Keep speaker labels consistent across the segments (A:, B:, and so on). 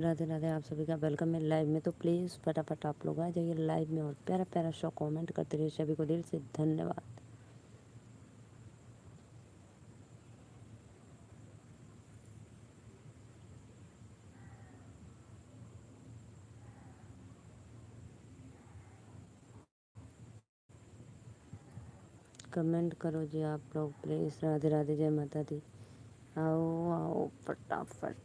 A: राधे राधे, आप सभी का वेलकम है लाइव में। तो प्लीज़ फटाफट आप लोग आ जाइए लाइव में और प्यारा प्यारा शो कमेंट करते रहिए। सभी को दिल से धन्यवाद। कमेंट करो जी आप लोग प्लीज़। राधे राधे, जय माता दी। आओ आओ फटाफट।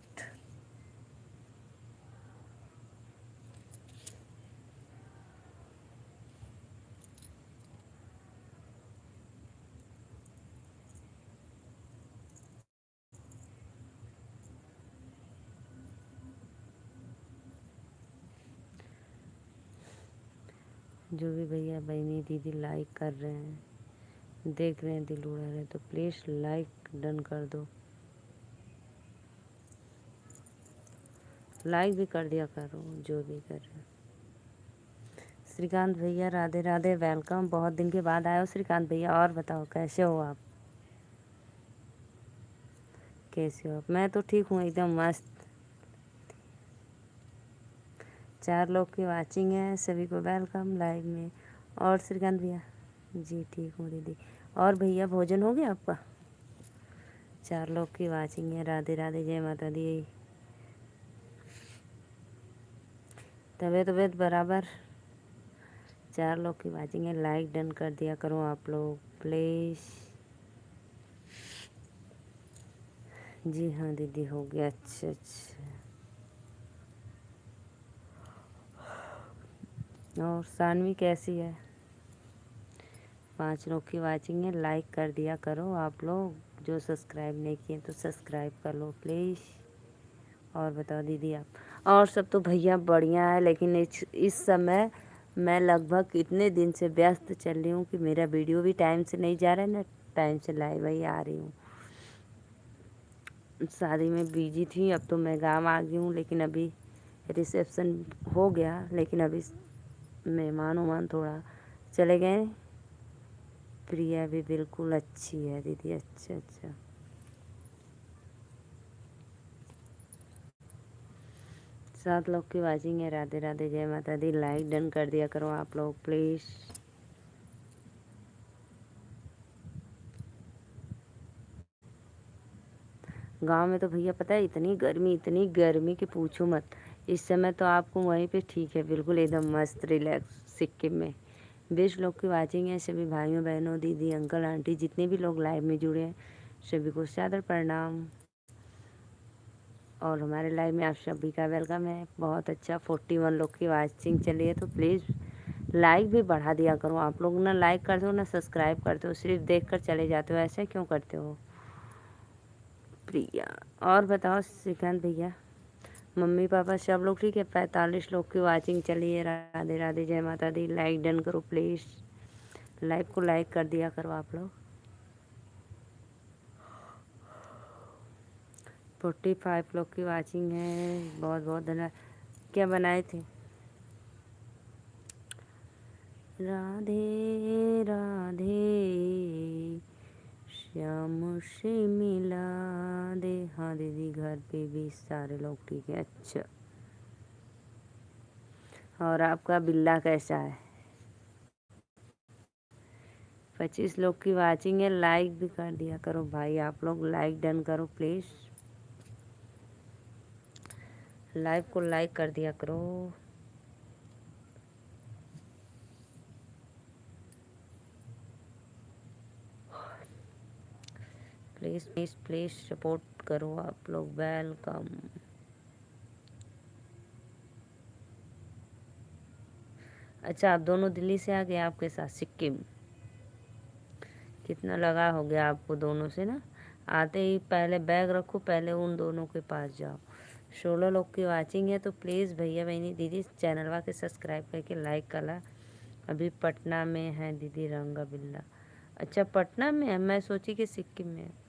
A: जो भी भैया बहनी दीदी लाइक कर रहे हैं, देख रहे हैं, दिल उड़ा रहे हैं, तो प्लीज़ लाइक डन कर दो। लाइक भी कर दिया करो जो भी कर रहे हैं। श्रीकांत भैया राधे राधे, वेलकम। बहुत दिन के बाद आए हो श्रीकांत भैया। और बताओ कैसे हो आप? कैसे हो आप? मैं तो ठीक हूँ, एकदम मस्त। 4 लोग की वाचिंग है, सभी को वेलकम लाइव में। और श्रीकांत भैया जी ठीक हूँ दीदी। और भैया भोजन हो गया आपका? 4 लोग की वाचिंग है। राधे राधे, जय माता दी। तबीयत बराबर। 4 लोग की वाचिंग है, लाइक डन कर दिया करो आप लोग प्लीज़। जी हाँ दीदी, हो गया। अच्छा अच्छा। और सानवी कैसी है? 5 लोग की वाचिंग है, लाइक कर दिया करो आप लोग। जो सब्सक्राइब नहीं किए तो सब्सक्राइब कर लो प्लीज़। और बताओ दीदी आप। और सब तो भैया बढ़िया है, लेकिन इस समय मैं लगभग इतने दिन से व्यस्त चल रही हूँ कि मेरा वीडियो भी टाइम से नहीं जा रहा है, ना टाइम से लाइव ही आ रही हूँ। शादी में बिजी थी, अब तो मैं गांव आ गई हूँ। लेकिन अभी रिसेप्शन हो गया, लेकिन अभी मेहमान उमान थोड़ा चले गए। प्रिया भी बिल्कुल अच्छी है दीदी। अच्छा अच्छा। 7 लोग की वाचिंग है। राधे राधे, जय माता दी। लाइक डन कर दिया करो आप लोग प्लीज़। गांव में तो भैया पता है इतनी गर्मी कि पूछो मत। इस समय तो आपको वहीं पे ठीक है, बिल्कुल एकदम मस्त रिलैक्स सिक्किम में। 20 लोग की वाचिंग है। सभी भाइयों बहनों, दीदी अंकल आंटी जितने भी लोग लाइव में जुड़े हैं, सभी को सादर प्रणाम। और हमारे लाइव में आप सभी का वेलकम है। बहुत अच्छा 41 लोग की वाचिंग चली है। तो प्लीज़ लाइक भी बढ़ा दिया करो आप लोग। ना लाइक करते हो ना सब्सक्राइब करते हो, सिर्फ देख कर चले जाते हो। ऐसे क्यों करते हो प्रिया? और बताओ श्रीकांत भैया, मम्मी पापा सब लोग ठीक है? 45 लोग की वाचिंग चली है। राधे राधे, जय माता दी। लाइक डन करो प्लीज़। लाइव को लाइक कर दिया करो आप लोग। 45 लोग की वाचिंग है। बहुत बहुत धन्यवाद। क्या बनाए थे? राधे राधे, श्याम से मिला दे। हाँ दीदी, घर पे भी सारे लोग ठीक है। अच्छा। और आपका बिल्ला कैसा है? 25 लोग की वाचिंग है। लाइक भी कर दिया करो भाई आप लोग। लाइक डन करो प्लीज़। लाइव को लाइक कर दिया करो। प्लीज़ प्लीज़ प्लीज़ सपोर्ट करो आप लोग। वेलकम। अच्छा, आप दोनों दिल्ली से आ गए आपके साथ सिक्किम? कितना लगा हो गया आपको दोनों से ना? आते ही पहले बैग रखो, पहले उन दोनों के पास जाओ। 16 लोग की वाचिंग है। तो प्लीज़ भैया बहनी दीदी चैनल के सब्सक्राइब करके लाइक करा। अभी पटना में है दीदी रंगा बिल्ला। अच्छा, पटना में है, मैं सोची कि सिक्किम में है।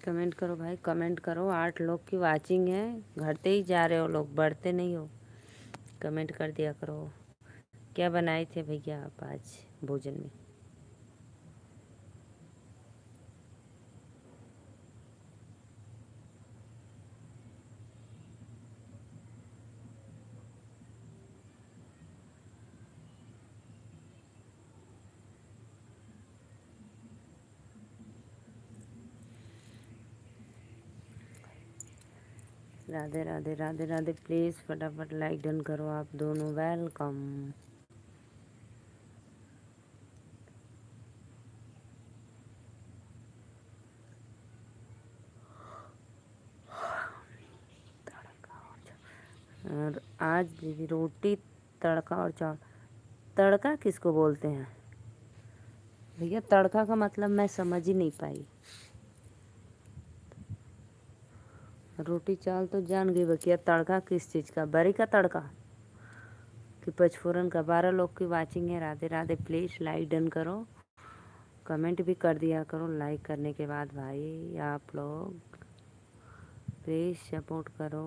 A: कमेंट करो भाई, कमेंट करो। 8 लोग की वाचिंग है। घटते ही जा रहे हो लोग, बढ़ते नहीं हो। कमेंट कर दिया करो। क्या बनाए थे भैया आप आज भोजन में? राधे राधे राधे राधे। प्लीज़ फटाफट लाइक डन करो आप दोनों। वेलकम। और आज दीदी रोटी तड़का और चावल। तड़का किसको बोलते हैं भैया? तड़का का मतलब मैं समझ ही नहीं पाई। रोटी चावल तो जान गई बकिया, तड़का किस चीज़ का? बरी का तड़का कि पचफोरन का? 12 लोग की वाचिंग है। Radhe Radhe. Please like done करो, कमेंट भी कर दिया करो। लाइक करने के बाद भाई आप लोग प्लीज़ सपोर्ट करो।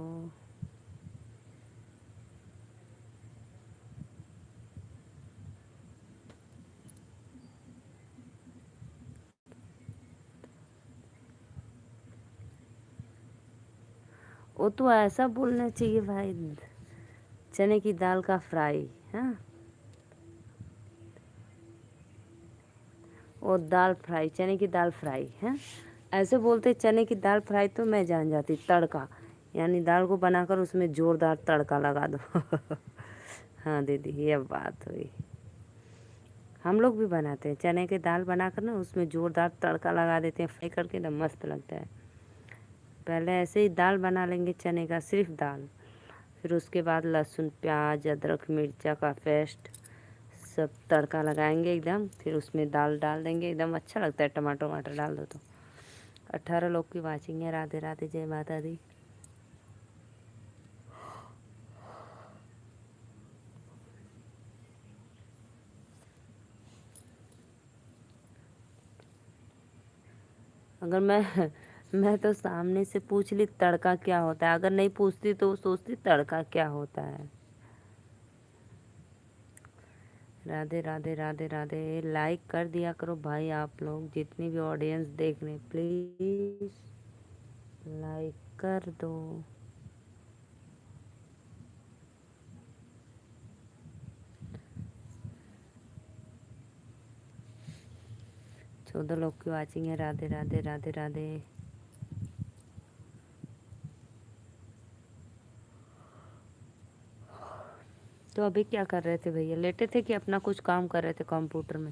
A: वो तो ऐसा बोलना चाहिए भाई, चने की दाल का फ्राई। हाँ, वो दाल फ्राई, चने की दाल फ्राई है। ऐसे बोलते चने की दाल फ्राई तो मैं जान जाती। तड़का यानी दाल को बनाकर उसमें जोरदार तड़का लगा दो। हाँ दीदी, ये बात हुई। हम लोग भी बनाते हैं चने की दाल बनाकर ना, उसमें जोरदार तड़का लगा देते हैं फ्राई करके, एकदम मस्त लगता है। पहले ऐसे ही दाल बना लेंगे चने का, सिर्फ दाल। फिर उसके बाद लहसुन प्याज अदरक मिर्चा का पेस्ट सब तड़का लगाएंगे एकदम। फिर उसमें दाल डाल देंगे, एकदम अच्छा लगता है। टमाटर वमाटर डाल दो तो। 18 लोग की वाचिंग है। राधे राधे, जय माता दी। अगर मैं तो सामने से पूछ ली तड़का क्या होता है, अगर नहीं पूछती तो सोचती तड़का क्या होता है। राधे राधे राधे राधे। लाइक कर दिया करो भाई आप लोग, जितनी भी ऑडियंस देख रहे प्लीज़ लाइक कर दो। 14 लोग की वाचिंग है। राधे राधे राधे राधे। तो अभी क्या कर रहे थे भैया? लेटे थे कि अपना कुछ काम कर रहे थे कंप्यूटर में?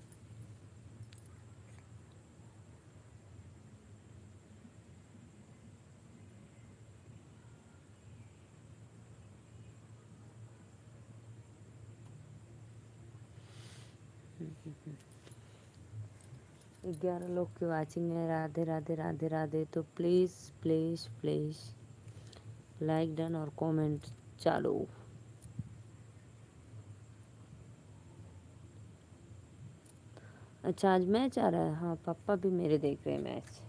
A: हम्म। 11 लोग की वाचिंग है। राधे राधे राधे राधे। तो please please please like done और कमेंट चालू। अच्छा, आज मैच आ रहा है? हाँ, पापा भी मेरे देख रहे हैं मैच।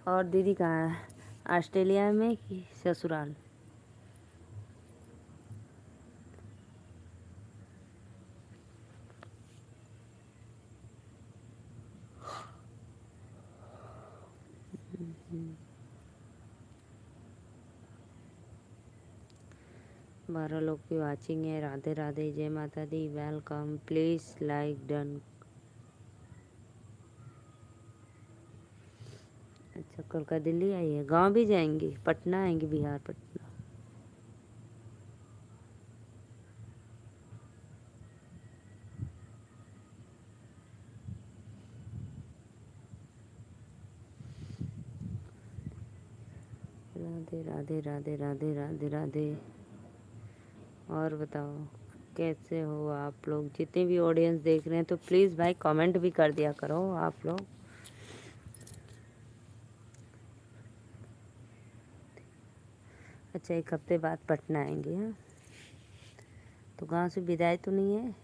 A: और दीदी कहाँ है? ऑस्ट्रेलिया में कि ससुराल? बारह लोग की वाचिंग है। राधे राधे, जय माता दी। वेलकम। Please like done. अच्छा, कल का दिल्ली आई है? गांव भी जाएंगी? पटना आएंगी? बिहार पटना? राधे राधे राधे राधे राधे राधे। और बताओ कैसे हो आप लोग? जितने भी ऑडियंस देख रहे हैं तो प्लीज़ भाई कमेंट भी कर दिया करो आप लोग। अच्छा, 1 हफ्ते बाद पटना आएंगे? हाँ, तो गांव से विदाई तो नहीं है?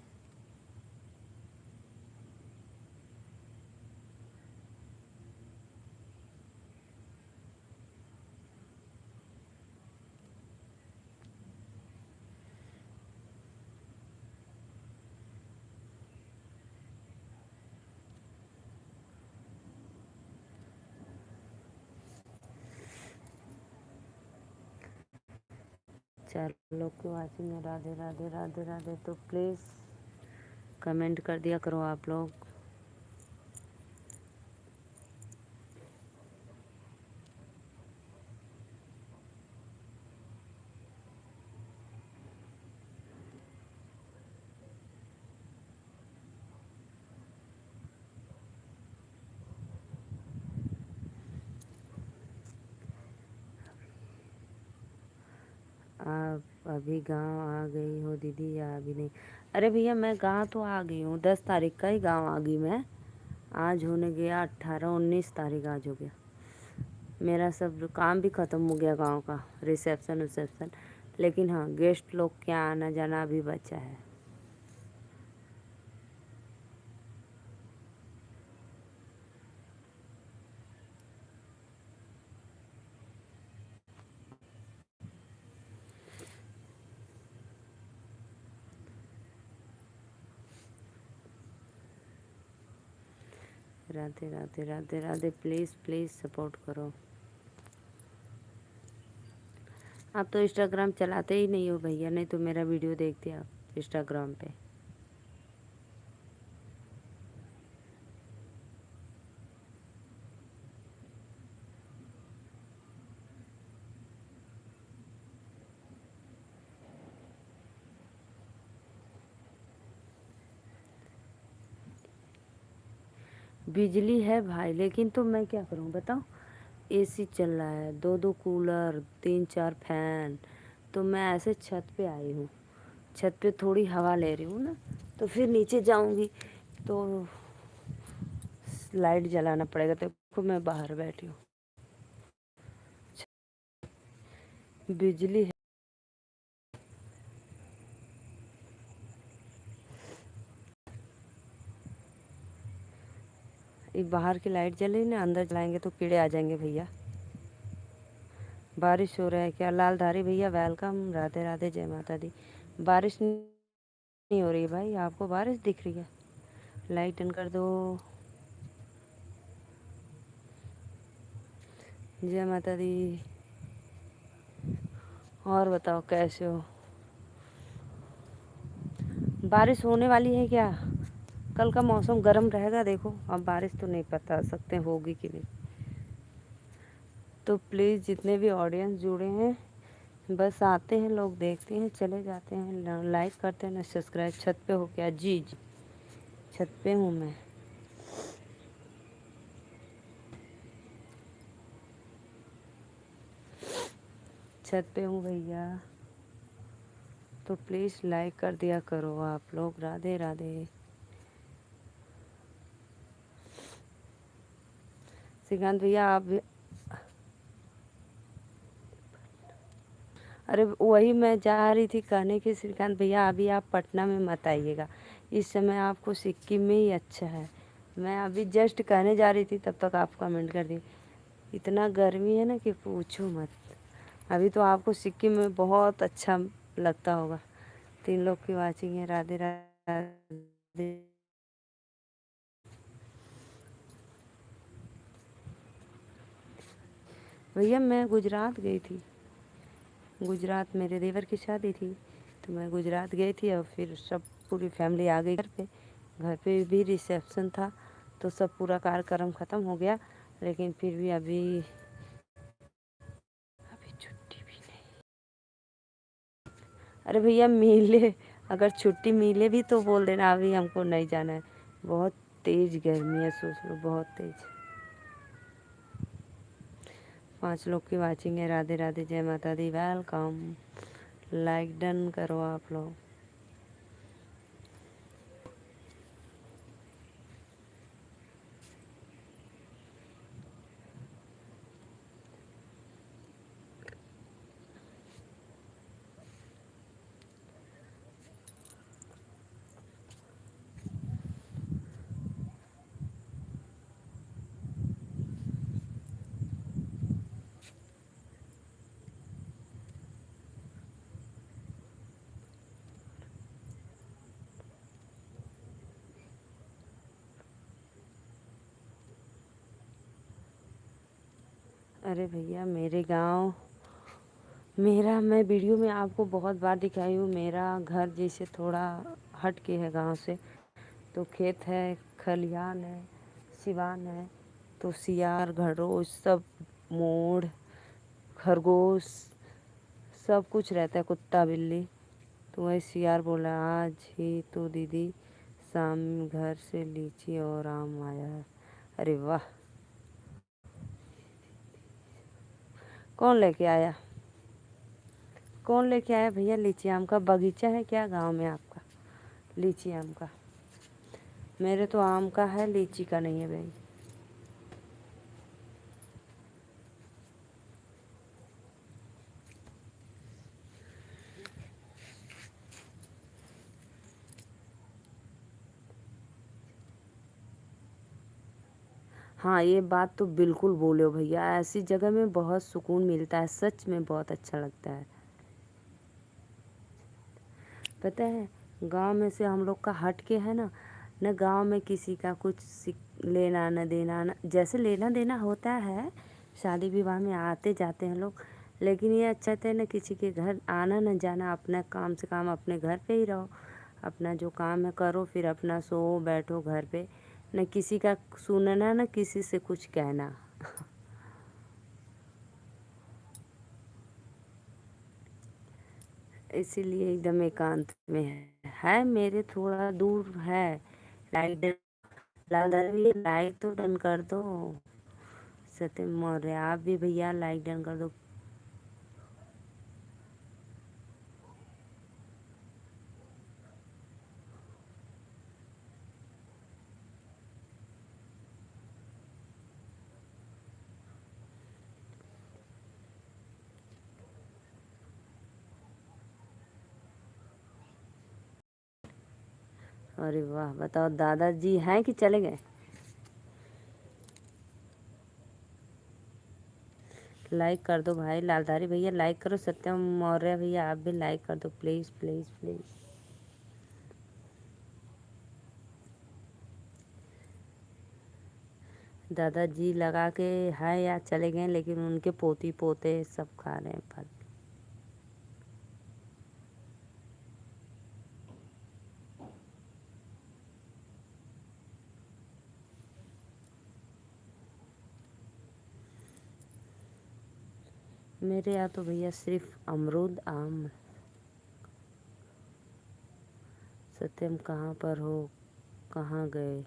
A: 4 लोग की वाचिंग है। राधे राधे राधे राधे। तो प्लीज़ कमेंट कर दिया करो आप लोग। आप अभी गांव आ गई हो दीदी या अभी नहीं? अरे भैया मैं गांव तो आ गई हूँ, 10 तारीख का ही गांव आ गई मैं। आज होने गया 18-19 तारीख आज हो गया। मेरा सब काम भी ख़त्म हो गया गांव का, रिसेप्शन विसेप्शन। लेकिन हाँ, गेस्ट लोग के आना जाना अभी बचा है। Radhe Radhe Radhe Radhe. Please please support करो। आप तो इंस्टाग्राम चलाते ही नहीं हो भैया, नहीं तो मेरा वीडियो देखते आप इंस्टाग्राम पे। बिजली है भाई, लेकिन तो मैं क्या करूं बताओ। एसी चल रहा है, 2-2 कूलर, 3-4 फैन। तो मैं ऐसे छत पे आई हूँ, छत पे थोड़ी हवा ले रही हूँ ना। तो फिर नीचे जाऊंगी तो लाइट जलाना पड़ेगा। तो देखो मैं बाहर बैठी हूँ, बिजली है। ये बाहर की लाइट जले ना, अंदर जलाएंगे तो कीड़े आ जाएंगे भैया। बारिश हो रहा है क्या? लालधारी भैया वेलकम। राधे राधे, जय माता दी। बारिश नहीं हो रही है भाई, आपको बारिश दिख रही है? लाइट ऑन कर दो। जय माता दी। और बताओ कैसे हो? बारिश होने वाली है क्या? कल का मौसम गर्म रहेगा देखो। अब बारिश तो नहीं पता सकते होगी कि नहीं। तो प्लीज़ जितने भी ऑडियंस जुड़े हैं, बस आते हैं लोग, देखते हैं, चले जाते हैं, लाइक करते हैं ना सब्सक्राइब। छत पे हो क्या? जी जी, छत पे हूँ मैं। छत पे हूँ भैया। तो प्लीज़ लाइक कर दिया करो आप लोग। राधे राधे। श्रीकांत भैया आप भी। अरे वही मैं जा रही थी कहने की, श्रीकांत भैया अभी आप पटना में मत आइएगा, इस समय आपको सिक्किम में ही अच्छा है। मैं अभी जस्ट कहने जा रही थी, तब तक आप कमेंट कर दी। इतना गर्मी है ना कि पूछो मत। अभी तो आपको सिक्किम में बहुत अच्छा लगता होगा। 3 लोग की वाचिंग है। राधे राधे। भैया मैं गुजरात गई थी। गुजरात मेरे देवर की शादी थी, तो मैं गुजरात गई थी। और फिर सब पूरी फैमिली आ गई घर पे। घर पे भी रिसेप्शन था, तो सब पूरा कार्यक्रम ख़त्म हो गया। लेकिन फिर भी अभी अभी छुट्टी भी नहीं। अरे भैया मिले, अगर छुट्टी मिले भी तो बोल देना, अभी हमको नहीं जाना है। बहुत तेज़ गर्मी है, सोच लो बहुत तेज़। 5 लोग की वाचिंग है। राधे राधे, जय माता दी, वेलकम। लाइक डन करो आप लोग। अरे भैया मेरे गांव मैं वीडियो में आपको बहुत बार दिखाई हूँ, मेरा घर जैसे थोड़ा हट के है गांव से, तो खेत है, खलिहान है, सिवान है, तो सियार, खरगोश सब, मोर, खरगोश सब कुछ रहता है, कुत्ता बिल्ली। तो वही सियार बोला, आज ही तो दीदी शाम घर से लीची और आम आया है। अरे वाह, कौन लेके आया? कौन लेके आया भैया? लीची आम का बगीचा है क्या गांव में आपका? लीची आम का? मेरे तो आम का है, लीची का नहीं है भाई। हाँ, ये बात तो बिल्कुल बोले हो भैया, ऐसी जगह में बहुत सुकून मिलता है, सच में बहुत अच्छा लगता है। पता है, गांव में से हम लोग का हट के है ना, न गांव में किसी का कुछ लेना न देना, न जैसे लेना देना होता है, शादी विवाह में आते जाते हैं लोग, लेकिन ये अच्छा है न किसी के घर आना न जाना, अपना काम से काम अपने घर पे ही रहो, अपना जो काम है करो, फिर अपना सो बैठो घर पे, न किसी का सुनना न किसी से कुछ कहना। इसीलिए एकदम एकांत में है मेरे थोड़ा दूर है। लाइट, लाल भी लाइट तो डन कर दो। सत्यम मौर्य आप भी भैया लाइक डन कर दो। अरे वाह, बताओ दादाजी हैं कि चले गए? लाइक कर दो भाई, लालधारी भैया लाइक करो, सत्यम मौर्य भैया आप भी लाइक कर दो, प्लीज़ प्लीज़ प्लीज़। दादाजी लगा के है या चले गए, लेकिन उनके पोती पोते सब खा रहे हैं फल। मेरे यहाँ तो भैया सिर्फ अमरूद आम। सत्यम कहाँ पर हो, कहाँ गए?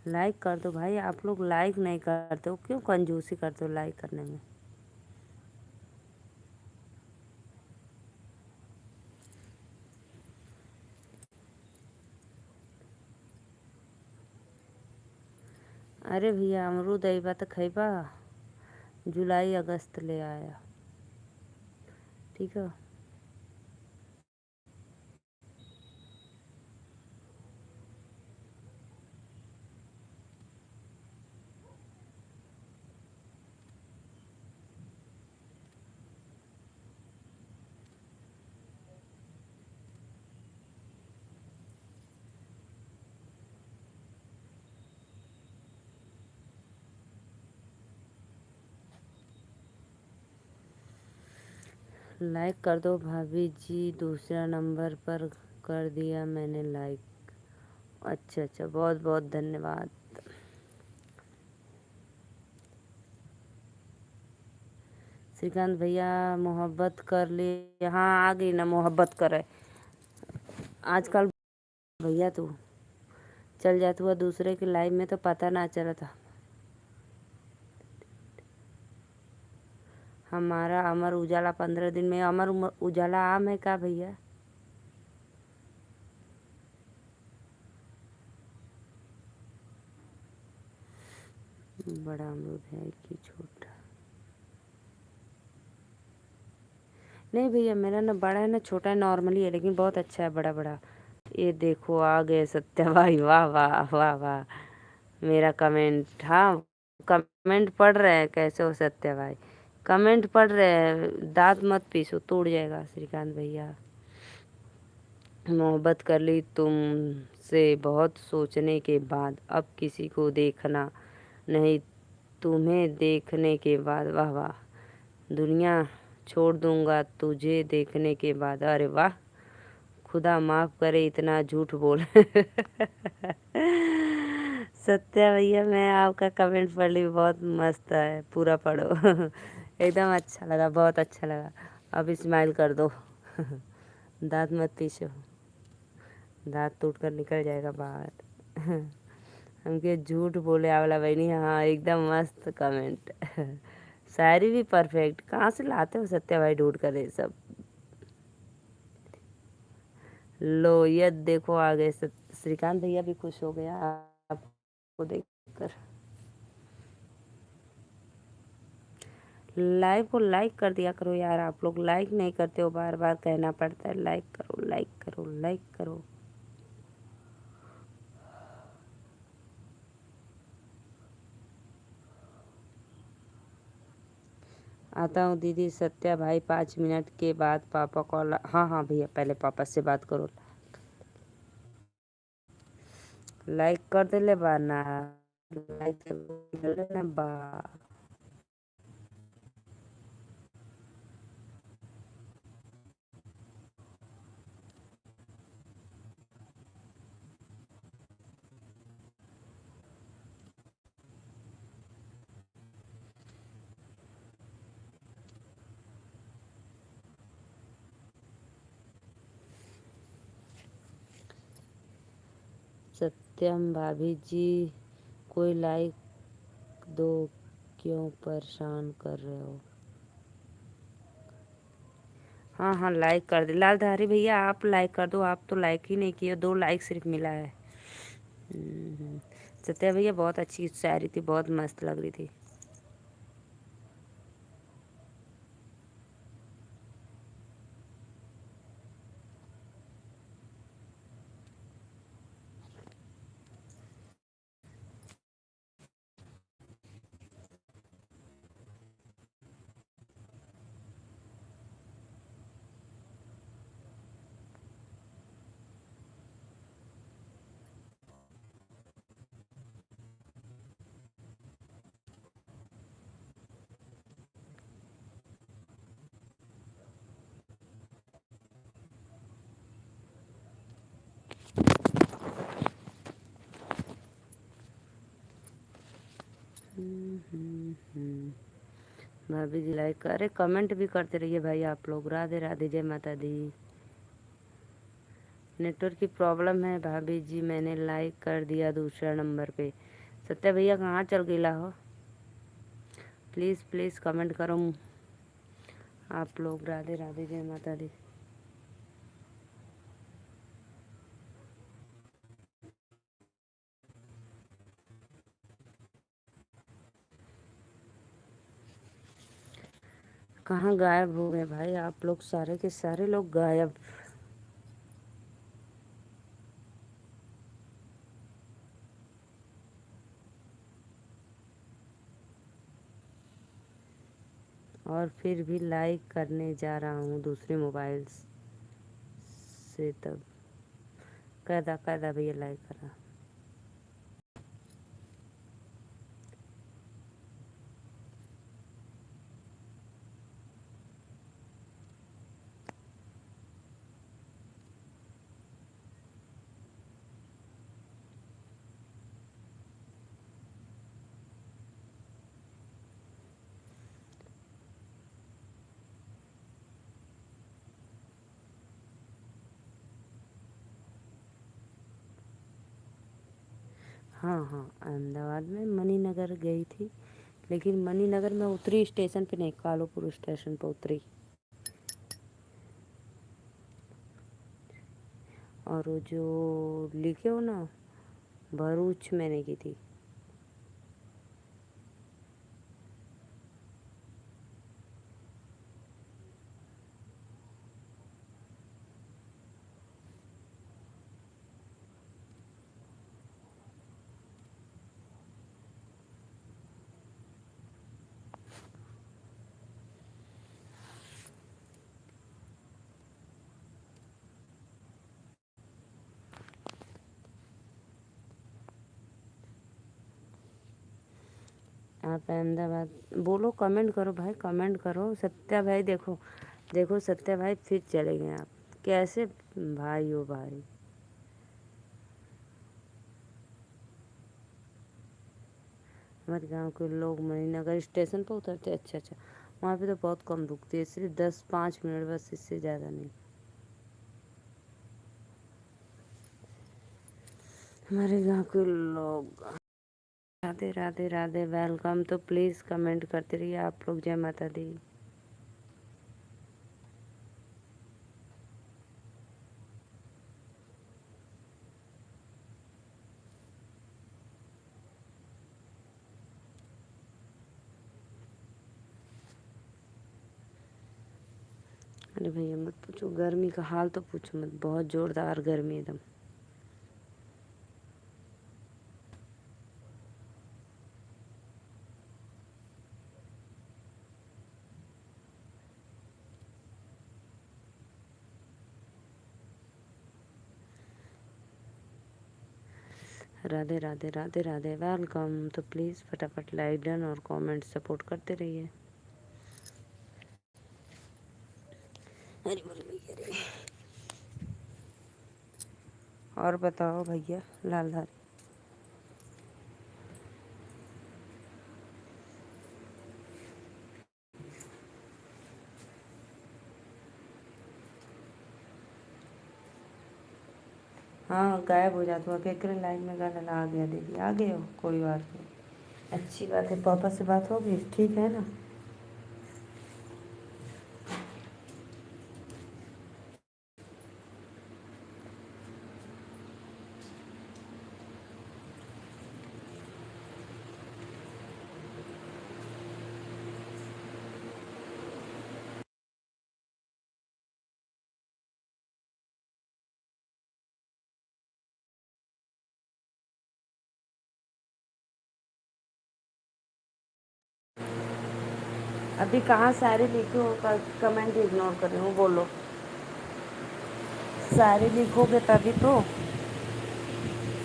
A: लाइक कर दो भाई, आप लोग लाइक नहीं करते हो, क्यों कंजूसी करते हो लाइक करने में? अरे भैया अमरूद अइबा त खइबा, जुलाई अगस्त ले आया, ठीक है। लाइक कर दो भाभी जी, दूसरा नंबर पर कर दिया मैंने लाइक। अच्छा अच्छा, बहुत बहुत धन्यवाद। श्रीकांत भैया मोहब्बत कर लिए, हाँ आ गई ना, मोहब्बत करे आजकल। भैया तू चल जाता हुआ दूसरे के लाइव में तो पता ना चला था। हमारा अमर उजाला 15 दिन में, उजाला आम है का भैया? बड़ा अमरूद है कि छोटा? नहीं भैया, मेरा ना बड़ा है ना छोटा है, नॉर्मली है, लेकिन बहुत अच्छा है, बड़ा बड़ा। ये देखो आ गए सत्या भाई, वाह वाह वाह वाह। मेरा कमेंट, हाँ कमेंट पढ़ रहे हैं, कैसे हो सत्या भाई? कमेंट पढ़ रहे हैं, दांत मत पीसो टूट जाएगा श्रीकांत भैया। मोहब्बत कर ली तुमसे बहुत सोचने के बाद, अब किसी को देखना नहीं तुम्हें देखने के बाद। वाह वाह। दुनिया छोड़ दूंगा तुझे देखने के बाद। अरे वाह। खुदा माफ़ करे इतना झूठ बोल सत्या भैया, मैं आपका कमेंट पढ़ ली, बहुत मस्त है, पूरा पढ़ो एकदम अच्छा लगा, बहुत अच्छा लगा। अब स्माइल कर दो दांत मत पीछो, दांत टूट कर निकल जाएगा बाहर हमके झूठ बोले आवला बहनी। हाँ एकदम मस्त कमेंट शायरी भी परफेक्ट। कहाँ से लाते हो सत्या भाई ढूंढ कर ये सब। लो ये देखो आ गए श्रीकांत भैया भी खुश हो गया आपको देखकर। लाइव को लाइक कर दिया करो यार, आप लोग लाइक नहीं करते हो, बार बार कहना पड़ता है लाइक करो लाइक करो लाइक करो। आता हूँ दीदी। सत्या भाई 5 मिनट के बाद पापा कॉल। हाँ हाँ भैया, पहले पापा से बात करो। लाइक कर दे ले बा ना, लाइक कर दे ना बा। सत्यम भाभी जी कोई लाइक दो, क्यों परेशान कर रहे हो। हाँ हाँ लाइक कर दे लालधारी भैया, आप लाइक कर दो। आप तो लाइक ही नहीं किए, 2 लाइक सिर्फ मिला है। सत्या भैया बहुत अच्छी शायरी थी, बहुत मस्त लग रही थी। भाभी जी लाइक अरे कमेंट भी करते रहिए भाई आप लोग। राधे राधे, जय माता दी। नेटवर्क की प्रॉब्लम है भाभी जी, मैंने लाइक कर दिया दूसरा नंबर पे। सत्या भैया कहाँ चल गईला हो। प्लीज़ प्लीज़ कमेंट करो आप लोग। राधे राधे, जय माता दी। कहाँ गायब हो गए भाई आप लोग, सारे के सारे लोग गायब। और फिर भी लाइक करने जा रहा हूँ दूसरे मोबाइल से, तब कैदा कैदा भैया लाइक करा। हाँ हाँ अहमदाबाद में मणिनगर गई थी, लेकिन मणिनगर में उतरी स्टेशन पे नहीं, कालूपुर स्टेशन पे उतरी। और वो जो लिखे हो ना, भरूच में नहीं की थी। आप अहमदाबाद बोलो, कमेंट करो भाई, कमेंट करो। सत्या भाई देखो, देखो सत्या भाई फिर चले गए आप, कैसे भाई हो भाई। हमारे गांव के लोग मणिनगर स्टेशन पर उतरते, अच्छा अच्छा। वहाँ पे तो बहुत कम रुकती है, सिर्फ 10-5 मिनट बस, इससे ज़्यादा नहीं। हमारे गांव के लोग। राधे राधे राधे, वेलकम। तो प्लीज़ कमेंट करते रहिए आप लोग। जय माता दी। अरे भैया मत पूछो, गर्मी का हाल तो पूछो मत, बहुत ज़ोरदार गर्मी एकदम। राधे राधे राधे राधे, वेलकम। तो प्लीज़ फटाफट लाइक डन और कमेंट सपोर्ट करते रहिए। अरे बोले भैया रे। और बताओ भैया लालधारी। हाँ गायब हो जाता हुआ, केकरे लाइन में गाना आ गया दीदी, आ गए हो, कोई बात नहीं। अच्छी बात है, पापा से बात होगी, ठीक है ना। अभी कहाँ सारे लिखे हो, कमेंट इग्नोर कर रहे हो, बोलो। सारे लिखोगे तभी तो।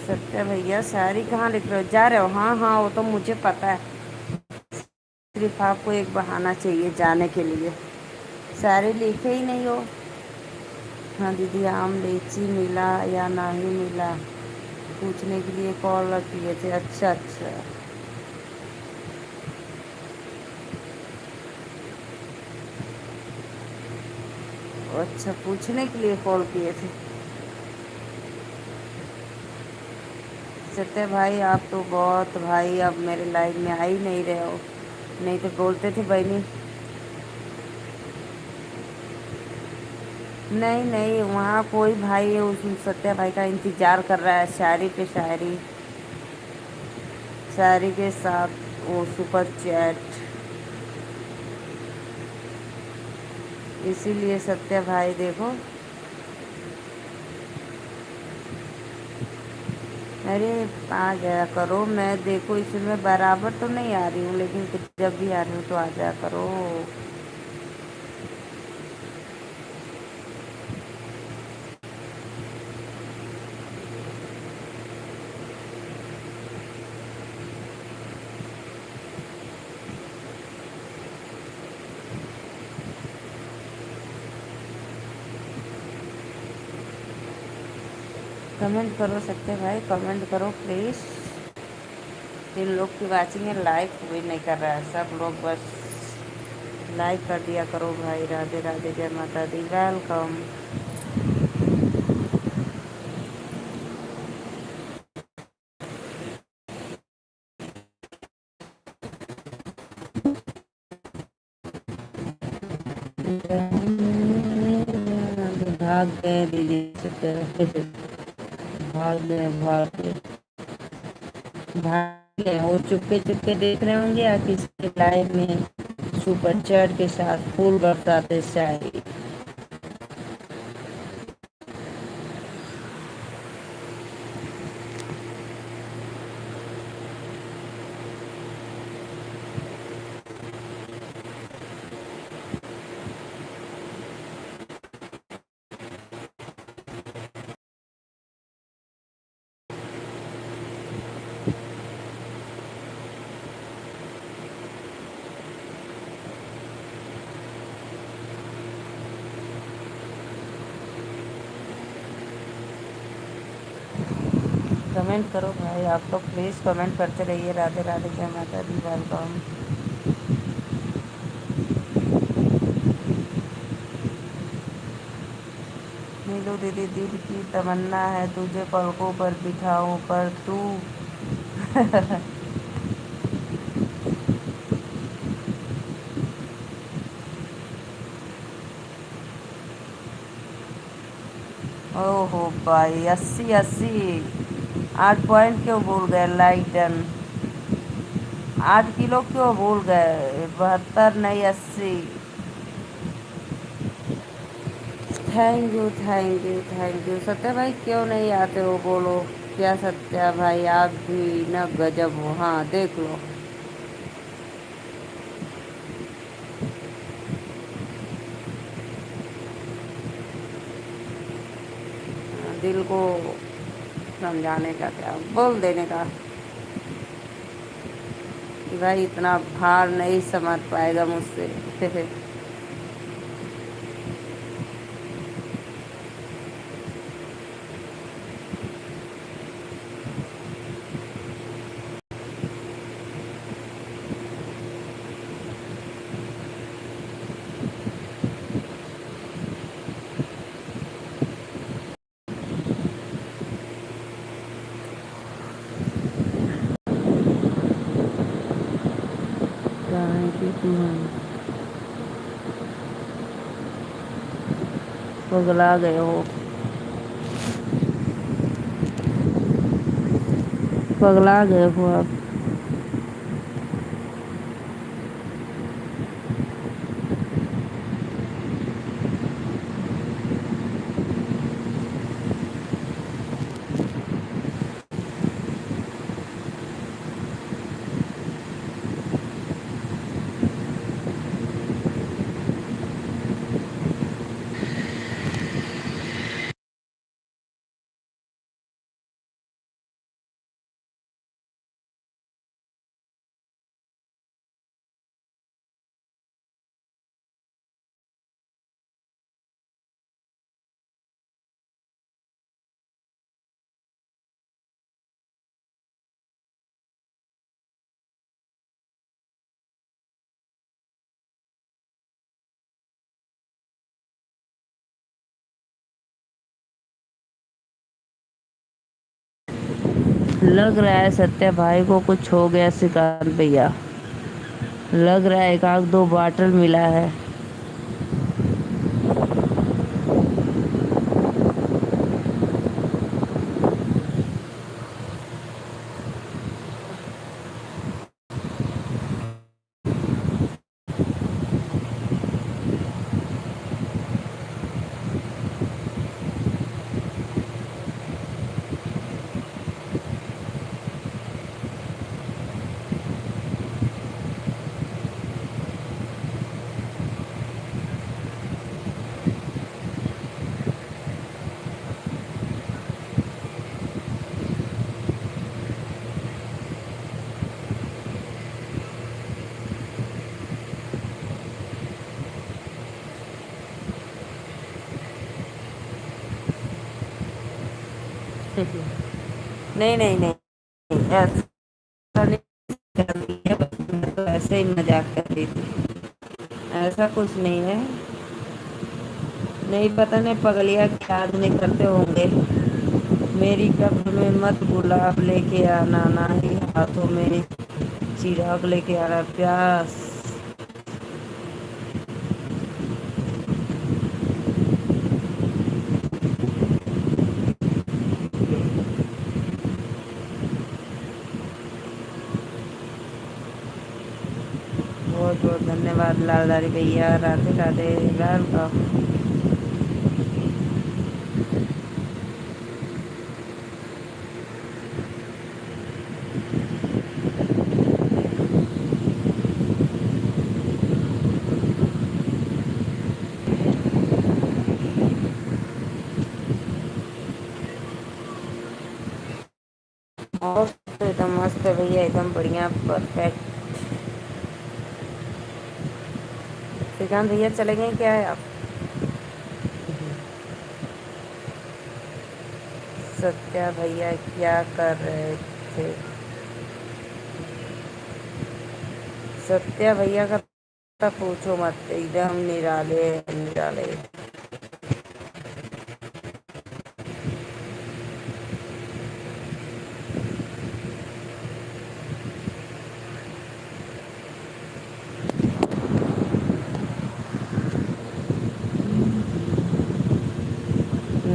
A: सत्या भैया शायरी कहाँ लिख रहे हो, जा रहे हो? हाँ हाँ वो तो मुझे पता है, सिर्फ आपको एक बहाना चाहिए जाने के लिए। सारे लिखे ही नहीं हो। हाँ दीदी, आम लीची मिला या नहीं मिला पूछने के लिए कॉल किए थे। अच्छा अच्छा। अच्छा, पूछने के लिए कॉल किए थे। सत्य भाई आप तो बहुत भाई अब मेरे लाइफ में आ ही नहीं रहे हो, नहीं तो बोलते थे बहनी। नहीं नहीं, वहाँ कोई भाई है, उस सत्या भाई का इंतज़ार कर रहा है, शायरी पे शायरी, शायरी के साथ वो सुपर चैट। इसीलिए सत्या भाई देखो। अरे आ जाया करो, मैं देखो इसमें बराबर तो नहीं आ रही हूँ, लेकिन जब भी आ रही हूँ तो आ जाया करो। कमेंट करो सत्य भाई, कमेंट करो प्लीज़। जिन लोग की वाचिंग है लाइक भी नहीं कर रहा है, सब लोग बस लाइक कर दिया करो भाई। राधे राधे, जय माता दी, वेलकम। भाग गए दीदी से, भाग गए, भाग गए, भाग गए। वो चुपके चुपके देख रहे होंगे या किसी के लाइव में सुपर चैट के साथ फूल बरसाते शायरी। कमेंट करो भाई, आप लोग प्लीज़ कमेंट करते रहिए। राधे राधे, जय माता दी, वेलकम। नीलू दीदी, दिल की तमन्ना है तुझे पलकों पर बिठाऊं, पर तू ओहो भाई, 80 80, 8 पॉइंट क्यों भूल गए? लाइटन 8 किलो क्यों भूल गए? 72 नहीं, 80। Thank you, thank you, thank you. Satya भाई क्यों नहीं आते हो, बोलो। क्या सत्या भाई, आप भी ना गजब हो। हाँ देख लो। दिल को समझाने का, क्या बोल देने का कि भाई इतना भार नहीं समझ पाएगा मुझसे। कहाँ की तुम पगला गए हो, पगला गए हो आप। लग रहा है सत्या भाई को कुछ हो गया श्रीकांत भैया। लग रहा है एक आध दो बॉटल मिला है। नहीं नहीं नहीं, ऐसा नहीं कर रही है, बस मैं तो ऐसे ही मजाक कर रही थी। ऐसा कुछ नहीं है। नहीं पता, नहीं पगलिया की याद नहीं करते होंगे। मेरी कब्र में मत गुलाब लेके आना, ना ही हाथों में चिराग लेके आना। प्यास। बहुत बहुत धन्यवाद लालदारी भैया। राधे राधे, वेलकम। और तो एकदम मस्त है भैया, एकदम बढ़िया, परफेक्ट। श्रीकांत भैया चले गए क्या है आप? सत्या भैया क्या कर रहे थे? सत्या भैया का तो पूछो मत, एकदम निराले निराले।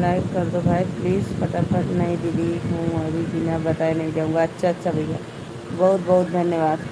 A: लाइक कर दो भाई प्लीज़ फटाफट। नहीं दीदी हूँ, अभी बिना बताए नहीं जाऊँगा। अच्छा अच्छा भैया, बहुत बहुत धन्यवाद।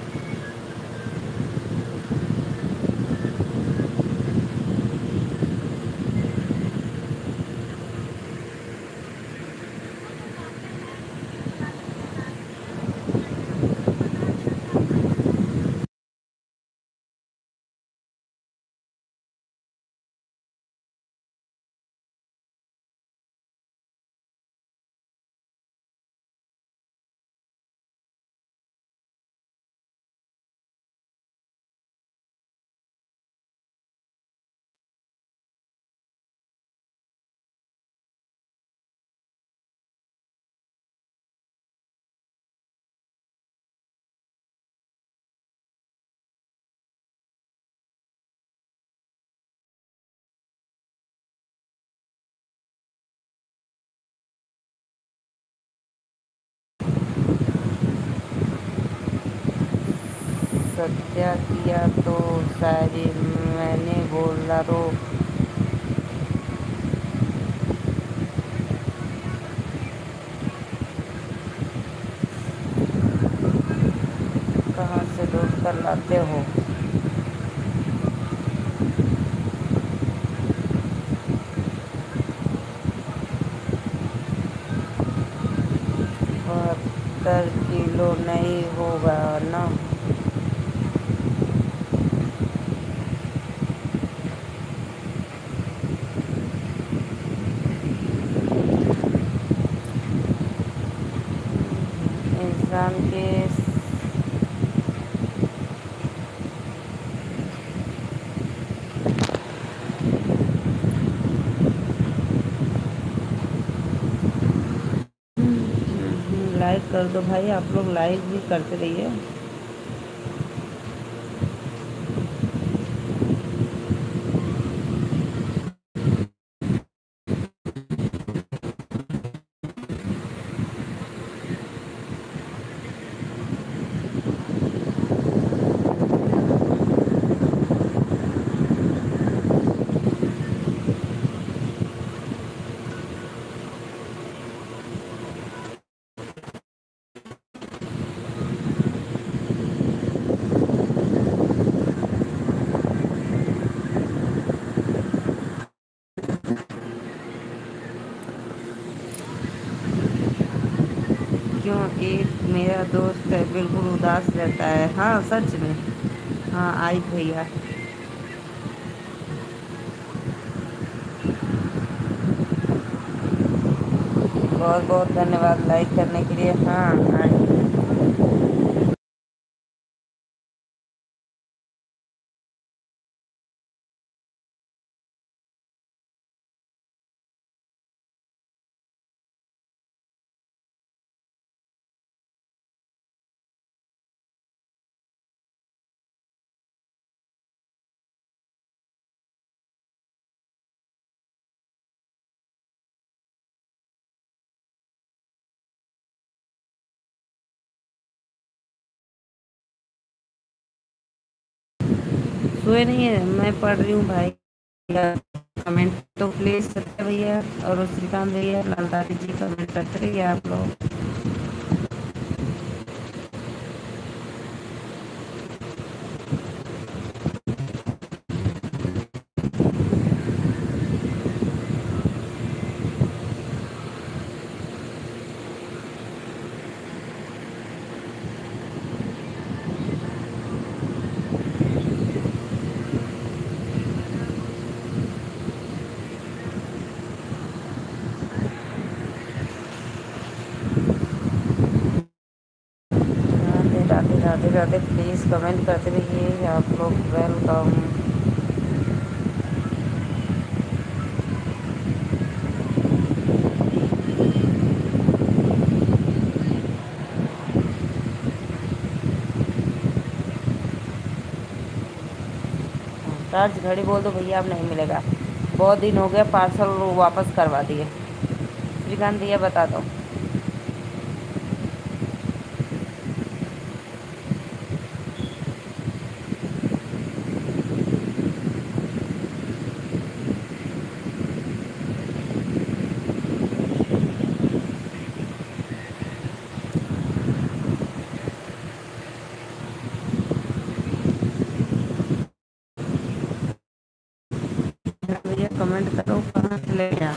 A: सत्या किया तो शायरी मैंने बोला तो। कहाँ से ढूंढ कर लाते हो? बहत्तर किलो नहीं होगा ना? इंसान के लाइक कर दो भाई, आप लोग लाइक भी करते रहिए। क्यों? एक मेरा दोस्त है, बिल्कुल उदास रहता है। हाँ सच में। हाँ आई भैया। बहुत बहुत धन्यवाद लाइक करने के लिए। हाँ आई। सोए नहीं है, मैं पढ़ रही हूँ भाई। कमेंट तो प्लीज सत्य भैया और श्रीकांत भैया, लाल दादी जी कमेंट करते रहिए आप लोग। राधे राधे राधे राधे, प्लीज़ कमेंट करते रहिए आप लोग। वेलकम। टॉर्च घड़ी बोल दो भैया अब नहीं मिलेगा, बहुत दिन हो गया, पार्सल वापस करवा दिए। श्रीकांत भैया बता दो। भैया कमेंट करो कहाँ से ले गया।